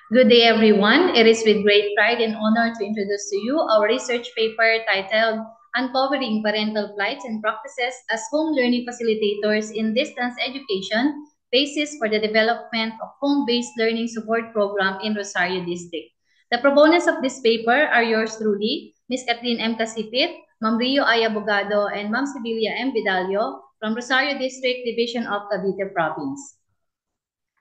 Good day, everyone. It is with great pride and honor to introduce to you our research paper titled Uncovering Parental Plights and Practices as Home Learning Facilitators in Distance Education, Basis for the Development of Home-Based Learning Support Program in Rosario District. The proponents of this paper are yours truly, Ms. Kathleen M. Casipit, Ma'am Rio Ay Abogado, and Ma'am Sibilia M. Vidalio from Rosario District Division of Cavite Province.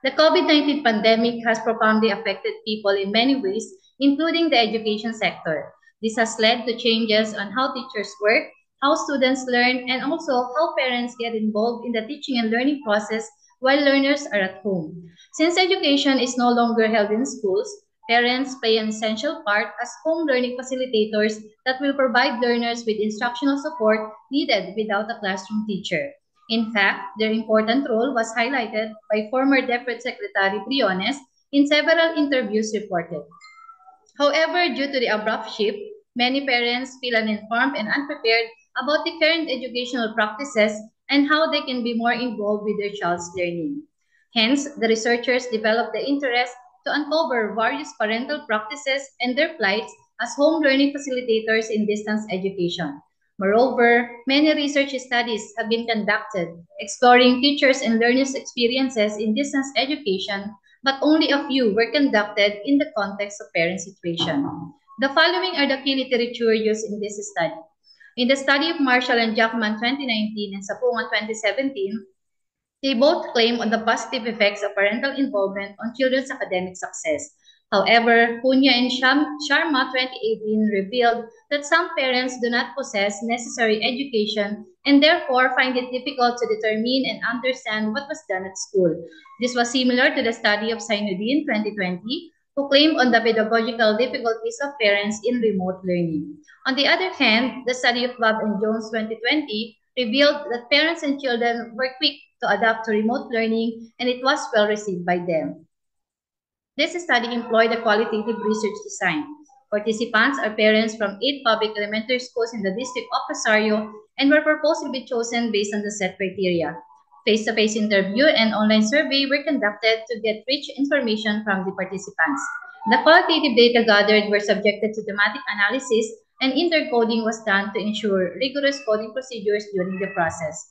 The COVID-19 pandemic has profoundly affected people in many ways, including the education sector. This has led to changes on how teachers work, how students learn, and also how parents get involved in the teaching and learning process while learners are at home. Since education is no longer held in schools, parents play an essential part as home learning facilitators that will provide learners with instructional support needed without a classroom teacher. In fact, their important role was highlighted by former Deputy Secretary Briones in several interviews reported. However, due to the abrupt shift, many parents feel uninformed and unprepared about the current educational practices and how they can be more involved with their child's learning. Hence, the researchers developed the interest to uncover various parental practices and their plights as home learning facilitators in distance education. Moreover, many research studies have been conducted exploring teachers' and learners' experiences in distance education, but only a few were conducted in the context of parent situation. The following are the key literature used in this study. In the study of Marshall and Jackman 2019 and Sapungan 2017, they both claim on the positive effects of parental involvement on children's academic success. However, Punya and Sharma 2018 revealed that some parents do not possess necessary education and therefore find it difficult to determine and understand what was done at school. This was similar to the study of Sainuddin 2020, who claimed on the pedagogical difficulties of parents in remote learning. On the other hand, the study of Bob and Jones 2020 revealed that parents and children were quick to adapt to remote learning, and it was well received by them. This study employed a qualitative research design. Participants are parents from 8 public elementary schools in the district of Rosario and were proposed to be chosen based on the set criteria. Face-to-face interview and online survey were conducted to get rich information from the participants. The qualitative data gathered were subjected to thematic analysis, and intercoding was done to ensure rigorous coding procedures during the process.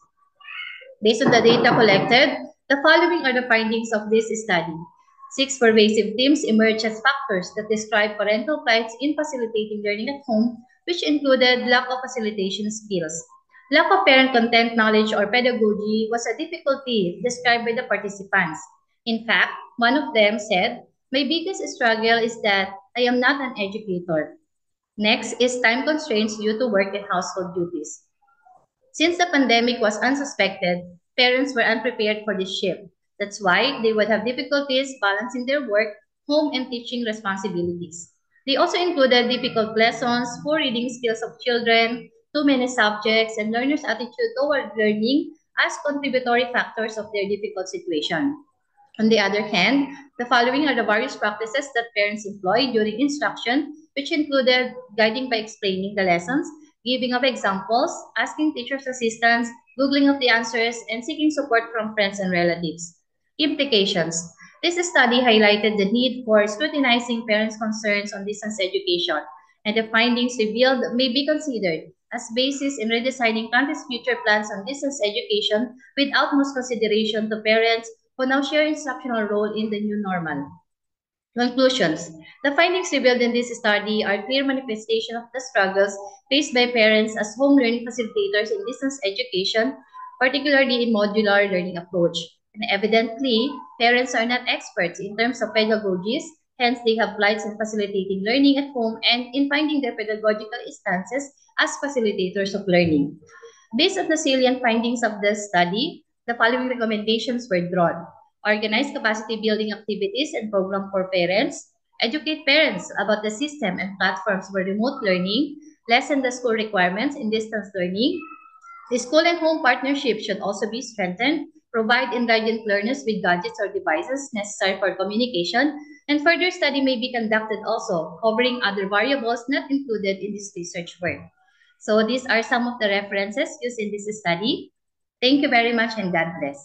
Based on the data collected, the following are the findings of this study. 6 pervasive themes emerged as factors that describe parental plights in facilitating learning at home, which included lack of facilitation skills. Lack of parent content knowledge or pedagogy was a difficulty described by the participants. In fact, one of them said, "My biggest struggle is that I am not an educator." Next is time constraints due to work and household duties. Since the pandemic was unsuspected, parents were unprepared for this shift. That's why they would have difficulties balancing their work, home, and teaching responsibilities. They also included difficult lessons, poor reading skills of children, too many subjects, and learners' attitude toward learning as contributory factors of their difficult situation. On the other hand, the following are the various practices that parents employ during instruction, which included guiding by explaining the lessons, giving of examples, asking teachers' assistance, Googling of the answers, and seeking support from friends and relatives. Implications. This study highlighted the need for scrutinizing parents' concerns on distance education, and the findings revealed may be considered as basis in redesigning country's future plans on distance education with utmost consideration to parents who now share instructional role in the new normal. Conclusions. The findings revealed in this study are clear manifestation of the struggles faced by parents as home learning facilitators in distance education, particularly in modular learning approach. And evidently, parents are not experts in terms of pedagogies, hence they have plights in facilitating learning at home and in finding their pedagogical stances as facilitators of learning. Based on the salient findings of the study, the following recommendations were drawn. Organize capacity building activities and program for parents, educate parents about the system and platforms for remote learning, lessen the school requirements in distance learning. The school and home partnership should also be strengthened, provide indigent learners with gadgets or devices necessary for communication, and further study may be conducted also, covering other variables not included in this research work. So these are some of the references used in this study. Thank you very much and God bless.